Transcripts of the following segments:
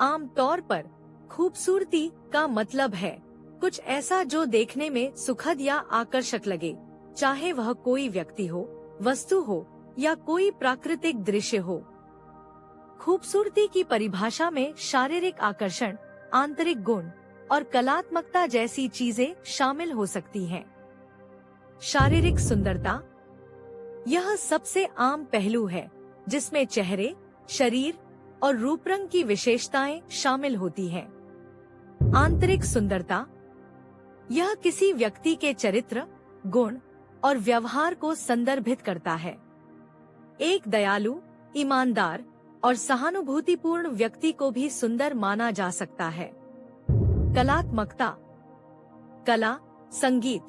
आम तौर पर खूबसूरती का मतलब है कुछ ऐसा जो देखने में सुखद या आकर्षक लगे, चाहे वह कोई व्यक्ति हो, वस्तु हो या कोई प्राकृतिक दृश्य हो। खूबसूरती की परिभाषा में शारीरिक आकर्षण, आंतरिक गुण और कलात्मकता जैसी चीजें शामिल हो सकती हैं। शारीरिक सुंदरता यह सबसे आम पहलू है जिसमें चेहरे, शरीर और रूप रंग की विशेषताएं शामिल होती हैं। आंतरिक सुंदरता यह किसी व्यक्ति के चरित्र, गुण और व्यवहार को संदर्भित करता है। एक दयालु, ईमानदार और सहानुभूतिपूर्ण व्यक्ति को भी सुंदर माना जा सकता है। कलात्मकता कला, संगीत,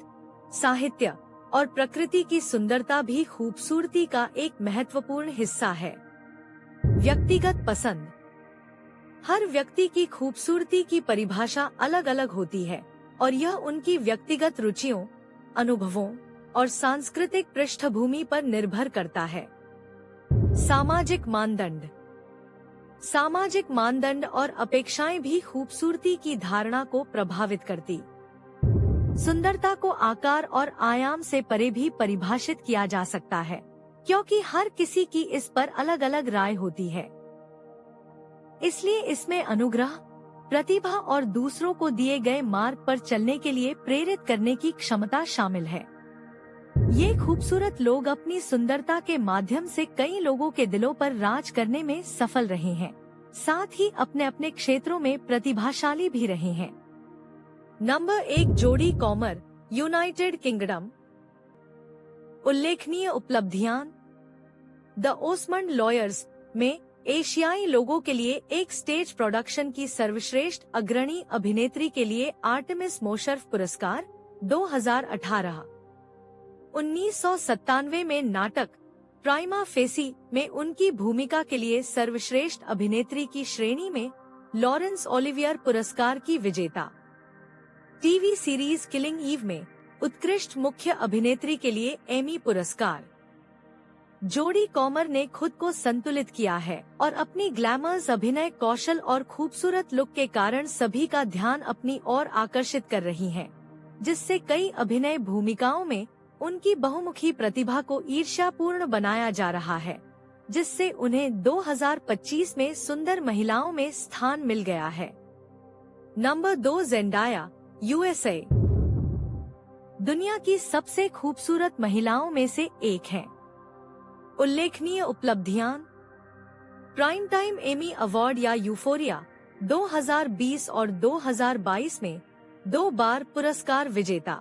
साहित्य और प्रकृति की सुंदरता भी खूबसूरती का एक महत्वपूर्ण हिस्सा है। व्यक्तिगत पसंद हर व्यक्ति की खूबसूरती की परिभाषा अलग अलग होती है और यह उनकी व्यक्तिगत रुचियों, अनुभवों और सांस्कृतिक पृष्ठभूमि पर निर्भर करता है। सामाजिक मानदंड सामाजिक मानदंड और अपेक्षाएं भी खूबसूरती की धारणा को प्रभावित करती। सुंदरता को आकार और आयाम से परे भी परिभाषित किया जा सकता है, क्योंकि हर किसी की इस पर अलग अलग राय होती है। इसलिए इसमें अनुग्रह, प्रतिभा और दूसरों को दिए गए मार्ग पर चलने के लिए प्रेरित करने की क्षमता शामिल है। ये खूबसूरत लोग अपनी सुंदरता के माध्यम से कई लोगों के दिलों पर राज करने में सफल रहे हैं, साथ ही अपने अपने क्षेत्रों में प्रतिभाशाली भी रहे हैं। नंबर 1 जोडी कॉमर, यूनाइटेड किंगडम। उल्लेखनीय उपलब्धियां द ओस्मंड लॉयर्स में एशियाई लोगों के लिए एक स्टेज प्रोडक्शन की सर्वश्रेष्ठ अग्रणी अभिनेत्री के लिए आर्टेमिस मोशर्फ पुरस्कार 2018। 1997 में नाटक प्राइमा फेसी में उनकी भूमिका के लिए सर्वश्रेष्ठ अभिनेत्री की श्रेणी में लॉरेंस ओलिवियर पुरस्कार की विजेता। टीवी सीरीज किलिंग ईव में उत्कृष्ट मुख्य अभिनेत्री के लिए एमी पुरस्कार। जोडी कॉमर ने खुद को संतुलित किया है और अपनी ग्लैमर्स अभिनय कौशल और खूबसूरत लुक के कारण सभी का ध्यान अपनी ओर आकर्षित कर रही हैं, जिससे कई अभिनय भूमिकाओं में उनकी बहुमुखी प्रतिभा को ईर्ष्यापूर्ण बनाया जा रहा है, जिससे उन्हें 2025 में सुंदर महिलाओं में स्थान मिल गया है। Number 2 ज़ेंडाया, USA. दुनिया की सबसे खूबसूरत महिलाओं में से एक है। उल्लेखनीय उपलब्धियां प्राइम टाइम एमी अवार्ड या यूफोरिया 2020 और 2022 में 2 बार पुरस्कार विजेता।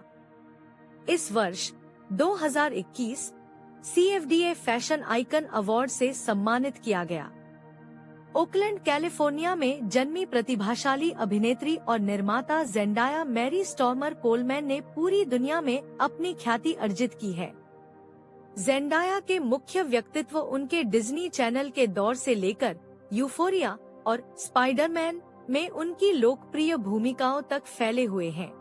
इस वर्ष 2021 CFDA फैशन आइकन अवार्ड से सम्मानित किया गया। ओकलैंड, कैलिफोर्निया में जन्मी प्रतिभाशाली अभिनेत्री और निर्माता ज़ेंडाया मैरी स्टॉर्मर कोलमैन ने पूरी दुनिया में अपनी ख्याति अर्जित की है। ज़ेंडाया के मुख्य व्यक्तित्व उनके डिज्नी चैनल के दौर से लेकर यूफोरिया और स्पाइडरमैन में उनकी लोकप्रिय भूमिकाओं तक फैले हुए हैं।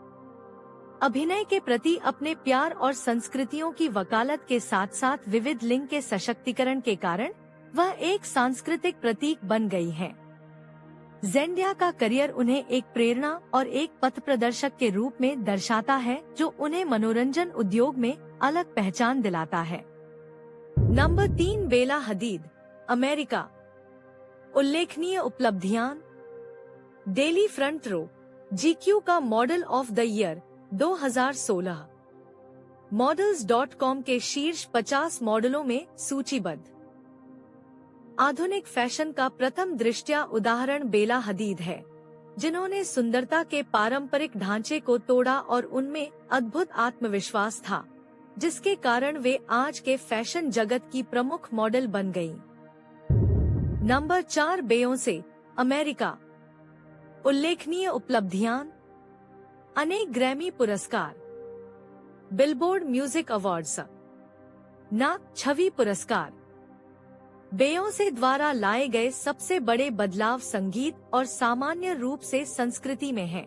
अभिनय के प्रति अपने प्यार और संस्कृतियों की वकालत के साथ साथ विविध लिंग के सशक्तिकरण के कारण वह एक सांस्कृतिक प्रतीक बन गई हैं। ज़ेंडाया का करियर उन्हें एक प्रेरणा और एक पथ प्रदर्शक के रूप में दर्शाता है, जो उन्हें मनोरंजन उद्योग में अलग पहचान दिलाता है। नंबर 3 बेला हदीद, अमेरिका। उल्लेखनीय उपलब्धियां डेली फ्रंट रो, GQ का model of the year 2016, models.com के शीर्ष 50 मॉडलों में सूचीबद्ध। आधुनिक फैशन का प्रथम दृष्टया उदाहरण बेला हदीद है, जिन्होंने सुंदरता के पारंपरिक ढांचे को तोड़ा और उनमें अद्भुत आत्मविश्वास था, जिसके कारण वे आज के फैशन जगत की प्रमुख मॉडल बन गईं। Number 4 बेयोंसे, America. उल्लेखनीय उपलब्धियां अनेक ग्रैमी पुरस्कार, बिलबोर्ड म्यूजिक अवार्ड्स, नाक छवि पुरस्कार। बेयोंसे द्वारा लाए गए सबसे बड़े बदलाव संगीत और सामान्य रूप से संस्कृति में है।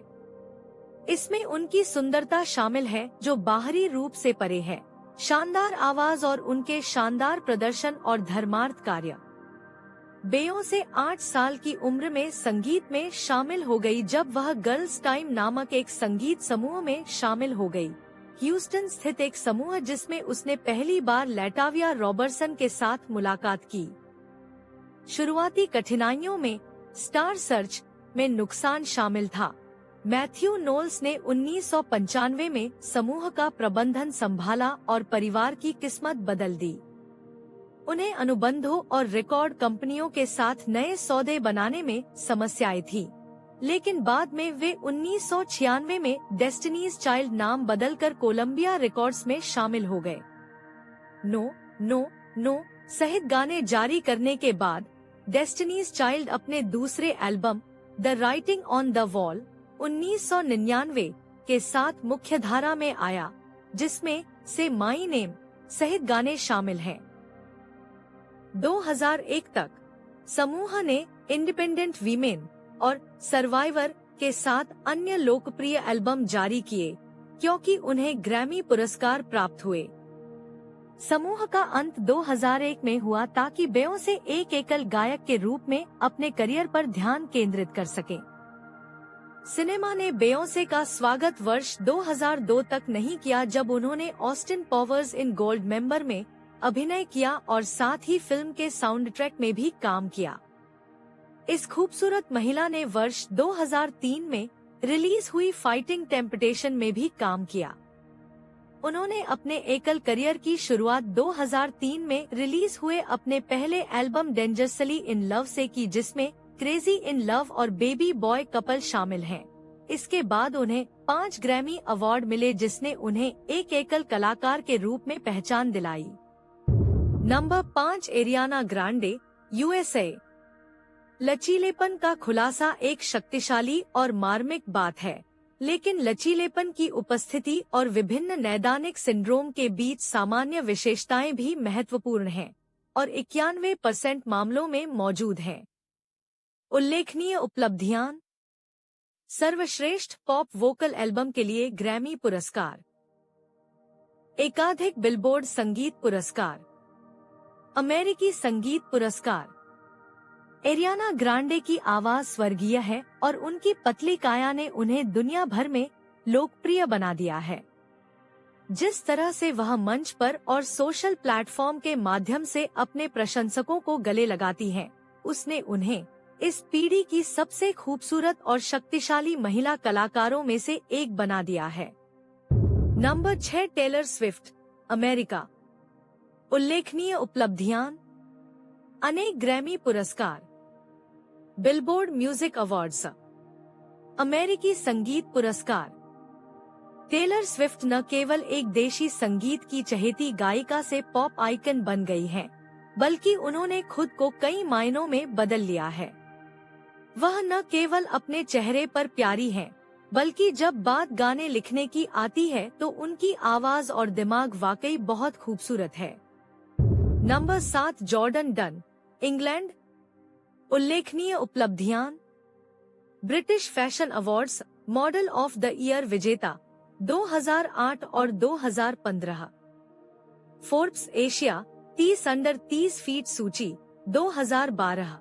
इसमें उनकी सुंदरता शामिल है, जो बाहरी रूप से परे है, शानदार आवाज और उनके शानदार प्रदर्शन और धर्मार्थ कार्य। बेयोंसे 8 साल की उम्र में संगीत में शामिल हो गई जब वह गर्ल्स टाइम नामक एक संगीत समूह में शामिल हो गई। ह्यूस्टन स्थित एक समूह जिसमें उसने पहली बार लैटाविया रॉबर्सन के साथ मुलाकात की। शुरुआती कठिनाइयों में स्टार सर्च में नुकसान शामिल था। मैथ्यू नोल्स ने 1995 में समूह का प्रबंधन संभाला और परिवार की किस्मत बदल दी। उन्हें अनुबंधों और रिकॉर्ड कंपनियों के साथ नए सौदे बनाने में समस्याएं थी, लेकिन बाद में वे 1996 में डेस्टिनीज चाइल्ड नाम बदलकर कोलंबिया रिकॉर्ड्स में शामिल हो गए। नो नो नो सहित गाने जारी करने के बाद डेस्टिनीज चाइल्ड अपने दूसरे album the writing on the wall 1999 के साथ मुख्यधारा में आया, जिसमें से माई नेम सहित गाने शामिल हैं। 2001 तक समूह ने इंडिपेंडेंट वीमेन और सर्वाइवर के साथ अन्य लोकप्रिय एल्बम जारी किए, क्योंकि उन्हें ग्रैमी पुरस्कार प्राप्त हुए। समूह का अंत 2001 में हुआ ताकि बेयोंसे एक एकल गायक के रूप में अपने करियर पर ध्यान केंद्रित कर सके। सिनेमा ने बेयोंसे का स्वागत वर्ष 2002 तक नहीं किया, जब उन्होंने Austin powers in gold member में अभिनय किया और साथ ही फिल्म के साउंड ट्रैक में भी काम किया। इस खूबसूरत महिला ने वर्ष 2003 में रिलीज हुई फाइटिंग टेम्पटेशन में भी काम किया। उन्होंने अपने एकल करियर की शुरुआत 2003 में रिलीज हुए अपने पहले एल्बम डेंजरसली इन लव से की, जिसमें क्रेजी इन लव और बेबी बॉय कपल शामिल हैं। इसके बाद उन्हें 5 ग्रैमी अवार्ड मिले, जिसने उन्हें एक एकल कलाकार के रूप में पहचान दिलाई। Number 5 Ariana Grande, USA. लचीलेपन का खुलासा एक शक्तिशाली और मार्मिक बात है, लेकिन लचीलेपन की उपस्थिति और विभिन्न नैदानिक सिंड्रोम के बीच सामान्य विशेषताएं भी महत्वपूर्ण हैं और 91% मामलों में मौजूद हैं। उल्लेखनीय उपलब्धियां: सर्वश्रेष्ठ पॉप वोकल एल्बम के लिए ग्रैमी पुरस्कार, एकाधिक बिलबोर्ड संगीत पुरस्कार, अमेरिकी संगीत पुरस्कार। एरियाना ग्रांडे की आवाज स्वर्गीय है और उनकी पतली काया ने उन्हें दुनिया भर में लोकप्रिय बना दिया है। जिस तरह से वह मंच पर और सोशल प्लेटफॉर्म के माध्यम से अपने प्रशंसकों को गले लगाती हैं, उसने उन्हें इस पीढ़ी की सबसे खूबसूरत और शक्तिशाली महिला कलाकारों में से एक बना दिया है। Number 6 Taylor Swift, America. उल्लेखनीय उपलब्धियां: अनेक ग्रैमी पुरस्कार, बिलबोर्ड म्यूजिक अवार्ड्स, अमेरिकी संगीत पुरस्कार। टेलर स्विफ्ट न केवल एक देशी संगीत की चहेती गायिका से पॉप आइकन बन गई हैं, बल्कि उन्होंने खुद को कई मायनों में बदल लिया है। वह न केवल अपने चेहरे पर प्यारी हैं, बल्कि जब बात गाने लिखने की आती है तो उनकी आवाज और दिमाग वाकई बहुत खूबसूरत है। Number 7 Jordan done, England. उल्लेखनीय उपलब्धियां: British fashion awards model of the year विजेता 2008 और 2015, फोर्ब्स एशिया 30 अंडर 30 फीट सूची 2012।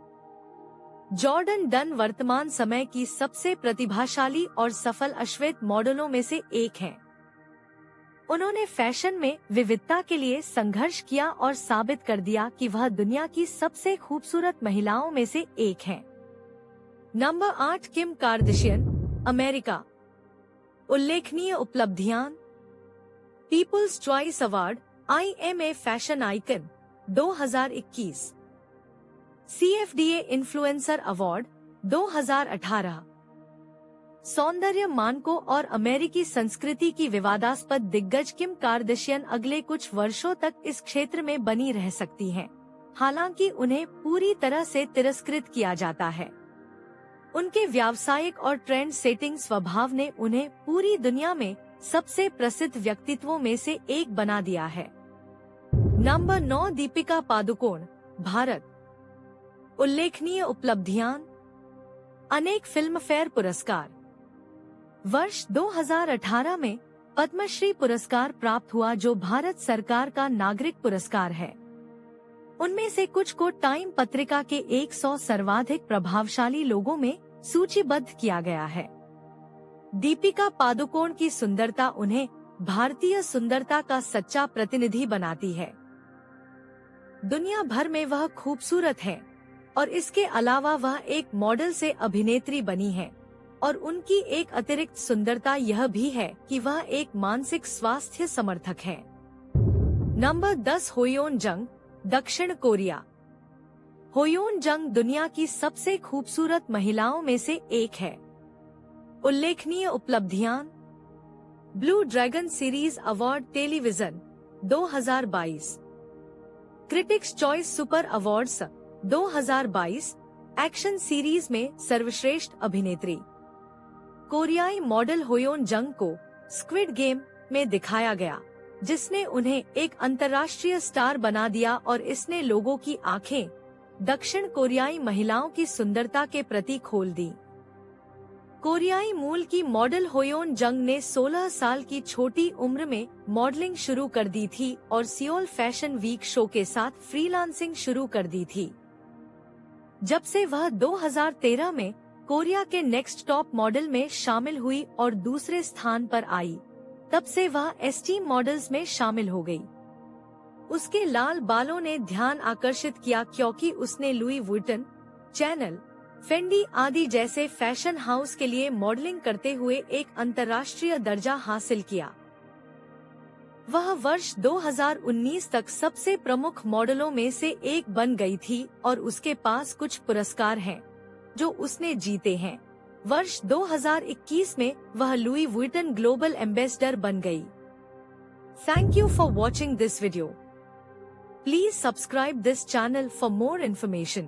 जॉर्डन डन वर्तमान समय की सबसे प्रतिभाशाली और सफल अश्वेत मॉडलों में से एक हैं। उन्होंने फैशन में विविधता के लिए संघर्ष किया और साबित कर दिया कि वह दुनिया की सबसे खूबसूरत महिलाओं में से एक हैं। Number 8 Kim Kardashian, America. उल्लेखनीय उपलब्धियां: people's choice award IMA fashion icon 2021, CFDA influencer award 2018। सौंदर्य मानकों और अमेरिकी संस्कृति की विवादास्पद दिग्गज किम कार्दाशियन अगले कुछ वर्षों तक इस क्षेत्र में बनी रह सकती हैं, हालांकि उन्हें पूरी तरह से तिरस्कृत किया जाता है। उनके व्यावसायिक और ट्रेंड सेटिंग स्वभाव ने उन्हें पूरी दुनिया में सबसे प्रसिद्ध व्यक्तित्वों में से एक बना दिया है। नंबर 9 दीपिका पादुकोण, भारत। उल्लेखनीय उपलब्धियां: अनेक फिल्म फेयर पुरस्कार, वर्ष 2018 में पद्मश्री पुरस्कार प्राप्त हुआ जो भारत सरकार का नागरिक पुरस्कार है। उनमें से कुछ को टाइम पत्रिका के 100 सर्वाधिक प्रभावशाली लोगों में सूचीबद्ध किया गया है। दीपिका पादुकोण की सुंदरता उन्हें भारतीय सुंदरता का सच्चा प्रतिनिधि बनाती है। दुनिया भर में वह खूबसूरत है और इसके अलावा वह एक मॉडल से अभिनेत्री बनी है और उनकी एक अतिरिक्त सुंदरता यह भी है कि वह एक मानसिक स्वास्थ्य समर्थक है। नंबर 10 होयोन जंग, दक्षिण कोरिया। होयोन जंग दुनिया की सबसे खूबसूरत महिलाओं में से एक है। उल्लेखनीय उपलब्धियां: blue dragon series award television 2022, critics choice super awards 2022 action series में सर्वश्रेष्ठ अभिनेत्री। कोरियाई मॉडल होयोन जंग को स्क्विड गेम में दिखाया गया, जिसने उन्हें एक अंतर्राष्ट्रीय स्टार बना दिया और इसने लोगों की आंखें दक्षिण कोरियाई महिलाओं की सुंदरता के प्रति खोल दी। कोरियाई मूल की मॉडल होयोन जंग ने 16 साल की छोटी उम्र में मॉडलिंग शुरू कर दी थी और सियोल फैशन वीक शो के साथ फ्रीलांसिंग शुरू कर दी थी। जब से वह 2013 में कोरिया के नेक्स्ट टॉप मॉडल में शामिल हुई और दूसरे स्थान पर आई, तब से वह एस्टीम मॉडल्स में शामिल हो गई। उसके लाल बालों ने ध्यान आकर्षित किया क्योंकि उसने लुई वुइटन, चैनल, फेंडी आदि जैसे फैशन हाउस के लिए मॉडलिंग करते हुए एक अंतर्राष्ट्रीय दर्जा हासिल किया। वह वर्ष 2019 तक सबसे प्रमुख मॉडलों में से एक बन गई थी और उसके पास कुछ पुरस्कार हैं, जो उसने जीते हैं। वर्ष 2021 में वह लुई वुइटन ग्लोबल एम्बेसडर बन गई। Thank you for watching this video. Please subscribe this channel for more information.